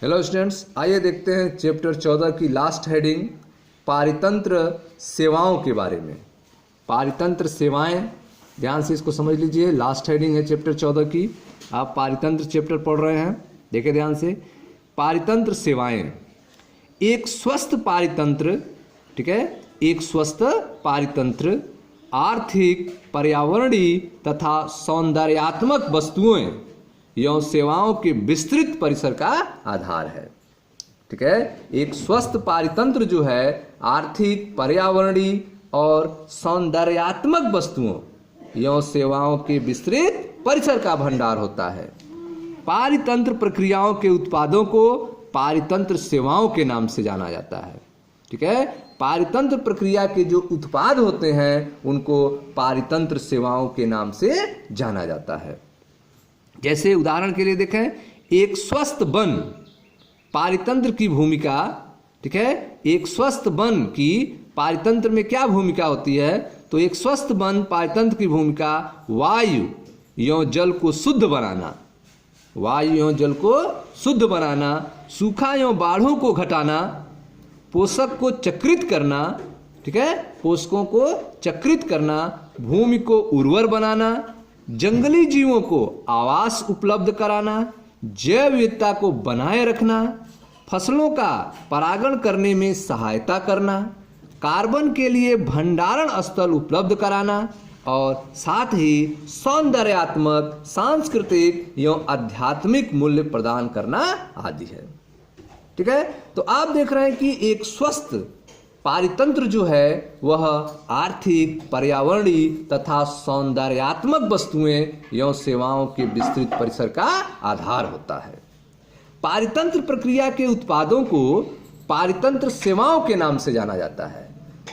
Hello students, आइए देखते हैं चैप्टर 14 की लास्ट हेडिंग पारितंत्र सेवाओं के बारे में। पारितंत्र सेवाएं, ध्यान से इसको समझ लीजिए। लास्ट हेडिंग है चैप्टर 14 की। आप पारितंत्र चैप्टर पढ़ रहे हैं, देखिए ध्यान से। पारितंत्र सेवाएं, एक स्वस्थ पारितंत्र, ठीक है, एक स्वस्थ पारितंत्र आर्थिक, पर्यावरणीय तथा सौंदर्यात्मक वस्तुओं एवं सेवाओं के विस्तृत परिसर का आधार है। ठीक है, एक स्वस्थ पारितंत्र जो है आर्थिक, पर्यावरणीय और सौंदर्यात्मक वस्तुओं एवं सेवाओं के विस्तृत परिसर का भंडार होता है। पारितंत्र प्रक्रियाओं के उत्पादों को पारितंत्र सेवाओं के नाम से जाना जाता है। ठीक है, पारितंत्र प्रक्रिया के जो उत्पाद होते हैं उनको पारितंत्र सेवाओं के नाम से जाना जाता है। जैसे उदाहरण के लिए देखें, एक स्वस्थ वन पारितंत्र की भूमिका, ठीक है, एक स्वस्थ वन की पारितंत्र में क्या भूमिका होती है? तो एक स्वस्थ वन पारितंत्र की भूमिका वायु एवं जल को शुद्ध बनाना, वायु एवं जल को शुद्ध बनाना, सूखा एवं बाढ़ों को घटाना, पोषक को चक्रित करना, ठीक है, पोषकों को चक्रित करना, भूमि को उर्वर बनाना, जंगली जीवों को आवास उपलब्ध कराना, जैव विविधता को बनाए रखना, फसलों का परागण करने में सहायता करना, कार्बन के लिए भंडारण स्थल उपलब्ध कराना और साथ ही सौंदर्यात्मक, सांस्कृतिक एवं आध्यात्मिक मूल्य प्रदान करना आदि है। ठीक है, तो आप देख रहे हैं कि एक स्वस्थ पारितंत्र जो है वह आर्थिक, पर्यावरणीय तथा सौंदर्यात्मक वस्तुएं एवं सेवाओं के विस्तृत परिसर का आधार होता है। पारितंत्र प्रक्रिया के उत्पादों को पारितंत्र सेवाओं के नाम से जाना जाता है।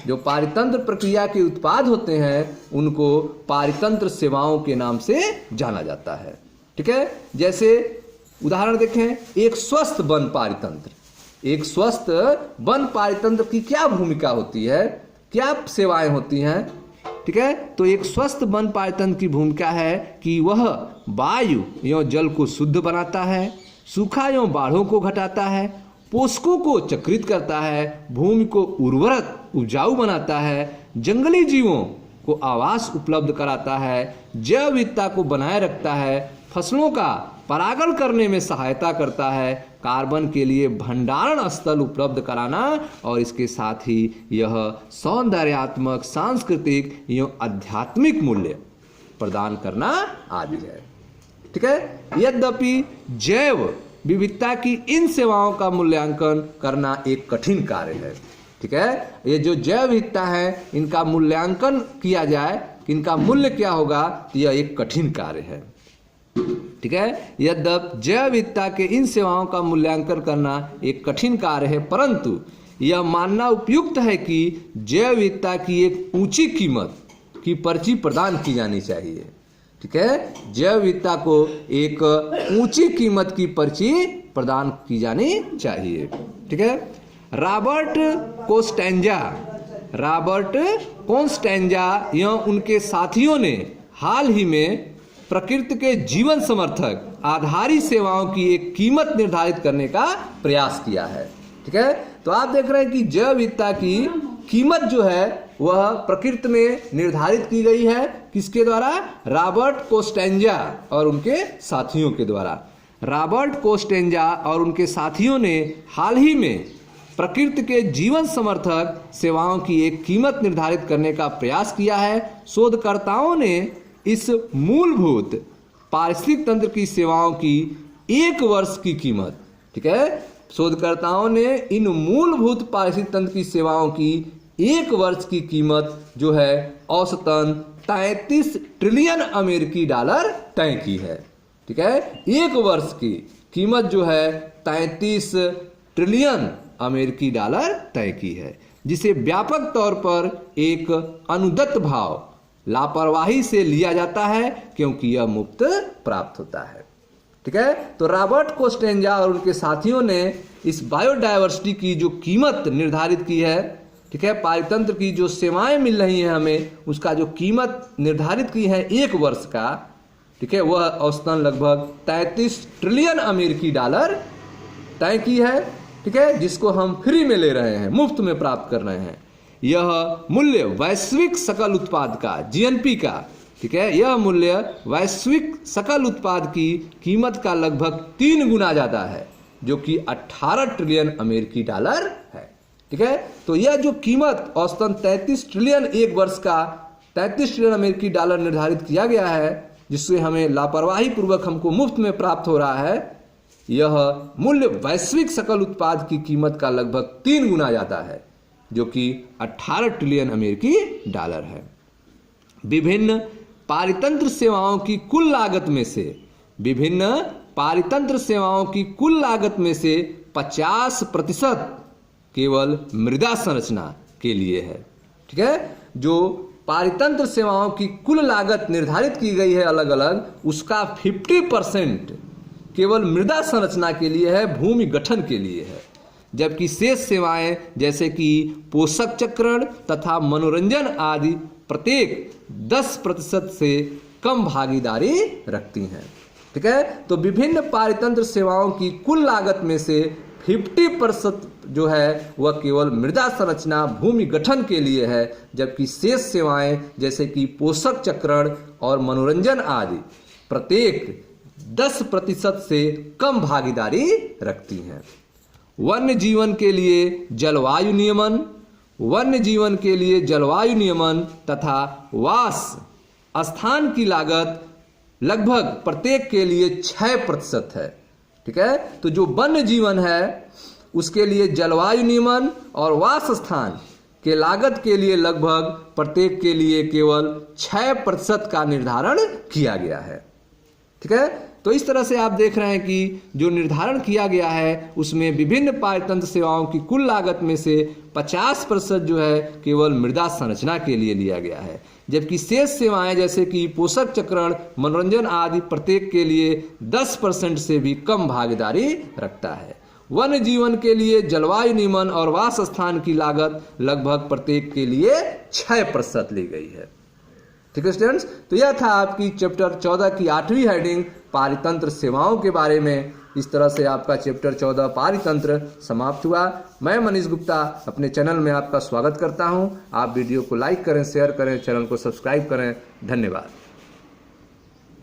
जो पारितंत्र प्रक्रिया के उत्पाद होते हैं उनको पारितंत्र सेवाओं के नाम से जाना जाता है। ठीक है, जैसे उदाहरण देखें, एक स्वस्थ वन पारितंत्र, एक स्वस्थ वन पारितंत्र की क्या भूमिका होती है, क्या सेवाएं होती हैं? ठीक है, तो एक स्वस्थ वन पारितंत्र की भूमिका है कि वह वायु एवं जल को शुद्ध बनाता है, सूखा एवं बाढ़ों को घटाता है, पोषकों को चक्रित करता है, भूमि को उर्वरक उपजाऊ बनाता है, जंगली जीवों को आवास उपलब्ध कराता है, जैव विविधता को बनाए रखता है, फसलों का परागण करने में सहायता करता है, कार्बन के लिए भंडारण स्थल उपलब्ध कराना और इसके साथ ही यह सौंदर्यात्मक, सांस्कृतिक एवं आध्यात्मिक मूल्य प्रदान करना आदि है। ठीक है, यद्यपि जैव विविधता की इन सेवाओं का मूल्यांकन करना एक कठिन कार्य है। ठीक है, ये जो जैव विविधता है इनका मूल्यांकन किया जाए, इनका मूल्य क्या होगा, तो यह एक कठिन कार्य है। ठीक है, यद्यपि जैव विविधता के इन सेवाओं का मूल्यांकन करना एक कठिन कार्य है, परंतु यह मानना उपयुक्त है कि जैव विविधता की एक ऊंची कीमत की पर्ची प्रदान की जानी चाहिए। ठीक है, जैव विविधता को एक ऊंची कीमत की पर्ची प्रदान की जानी चाहिए। ठीक है, रॉबर्ट कोस्टेंजा एवं उनके साथियों ने हाल ही में प्रकृति के जीवन समर्थक आधारित सेवाओं की एक कीमत निर्धारित करने का प्रयास किया है। ठीक है, तो आप देख रहे हैं कि जैव विविधता की कीमत जो है वह प्रकृति में निर्धारित की गई है। किसके द्वारा? रॉबर्ट कोस्टेंजा और उनके साथियों के द्वारा। रॉबर्ट कोस्टेंजा और उनके साथियों ने हाल ही में प्रकृति के जीवन समर्थक सेवाओं की एक कीमत निर्धारित करने का प्रयास किया है। शोधकर्ताओं ने इस मूलभूत पारिस्थितिक तंत्र की सेवाओं की एक वर्ष की कीमत, ठीक है, शोधकर्ताओं ने इन मूलभूत पारिस्थितिक तंत्र की सेवाओं की एक वर्ष की कीमत जो है औसतन 33 ट्रिलियन अमेरिकी डॉलर तय की है। ठीक है, एक वर्ष की कीमत जो है 33 ट्रिलियन अमेरिकी डॉलर तय की है, जिसे व्यापक तौर पर एक अनुदत्त भाव, लापरवाही से लिया जाता है क्योंकि यह मुफ्त प्राप्त होता है। ठीक है, तो रॉबर्ट कोस्टेंजा और उनके साथियों ने इस बायोडायवर्सिटी की जो कीमत निर्धारित की है, ठीक है, पारितंत्र की जो सेवाएं मिल रही हैं हमें, उसका जो कीमत निर्धारित की है एक वर्ष का, ठीक है, वह औसतन लगभग 33 ट्रिलियन अमेरिकी डॉलर तय की है, ठीक है, जिसको हम फ्री में ले रहे हैं, मुफ्त में प्राप्त कर रहे हैं। यह मूल्य वैश्विक सकल उत्पाद का, जीएनपी का, ठीक है, यह मूल्य वैश्विक सकल उत्पाद की कीमत का लगभग 3 गुना ज्यादा है, जो कि 18 ट्रिलियन अमेरिकी डॉलर है, ठीक है। तो यह जो कीमत औसतन 33 ट्रिलियन एक वर्ष का 33 ट्रिलियन अमेरिकी डॉलर निर्धारित किया गया है, जिससे हमें लापरवाही पूर्वक हमको मुफ्त में प्राप्त हो रहा है, यह मूल्य वैश्विक सकल उत्पाद की कीमत का लगभग 3 गुना ज्यादा है, जो कि 18 ट्रिलियन अमेरिकी डॉलर है। विभिन्न पारितंत्र सेवाओं की कुल लागत में से, विभिन्न पारितंत्र सेवाओं की कुल लागत में से 50% केवल मृदा संरचना के लिए है, ठीक है। जो पारितंत्र सेवाओं की कुल लागत निर्धारित की गई है अलग अलग, उसका 50% केवल मृदा संरचना के लिए है, भूमि गठन के लिए है, जबकि शेष सेवाएं जैसे कि पोषक चक्रण तथा मनोरंजन आदि प्रत्येक 10% से कम भागीदारी रखती हैं, ठीक है। तो विभिन्न पारितंत्र सेवाओं की कुल लागत में से 50% जो है वह केवल मृदा संरचना, भूमि गठन के लिए है, जबकि शेष सेवाएं जैसे कि पोषक चक्रण और मनोरंजन आदि प्रत्येक 10% से कम भागीदारी रखती हैं। वन्य जीवन के लिए जलवायु नियमन, वन्य जीवन के लिए जलवायु नियमन तथा वास स्थान की लागत लगभग प्रत्येक के लिए 6% है, ठीक है। तो जो वन्य जीवन है उसके लिए जलवायु नियमन और वास स्थान के लागत के लिए लगभग प्रत्येक के लिए केवल 6% का निर्धारण किया गया है, ठीक है। तो इस तरह से आप देख रहे हैं कि जो निर्धारण किया गया है उसमें विभिन्न पारितंत्र सेवाओं की कुल लागत में से 50% जो है केवल मृदा संरचना के लिए लिया गया है, जबकि शेष सेवाएं जैसे कि पोषक चक्रण, मनोरंजन आदि प्रत्येक के लिए 10% से भी कम भागीदारी रखता है। वन्य जीवन के लिए जलवायु नियमन और वास स्थान की लागत लगभग प्रत्येक के लिए 6% ली गई है, ठीक है स्टूडेंट्स। तो यह था आपकी चैप्टर 14 की 8वीं हेडिंग पारितंत्र सेवाओं के बारे में। इस तरह से आपका चैप्टर 14 पारितंत्र समाप्त हुआ। मैं मनीष गुप्ता अपने चैनल में आपका स्वागत करता हूं। आप वीडियो को लाइक करें, शेयर करें, चैनल को सब्सक्राइब करें। धन्यवाद।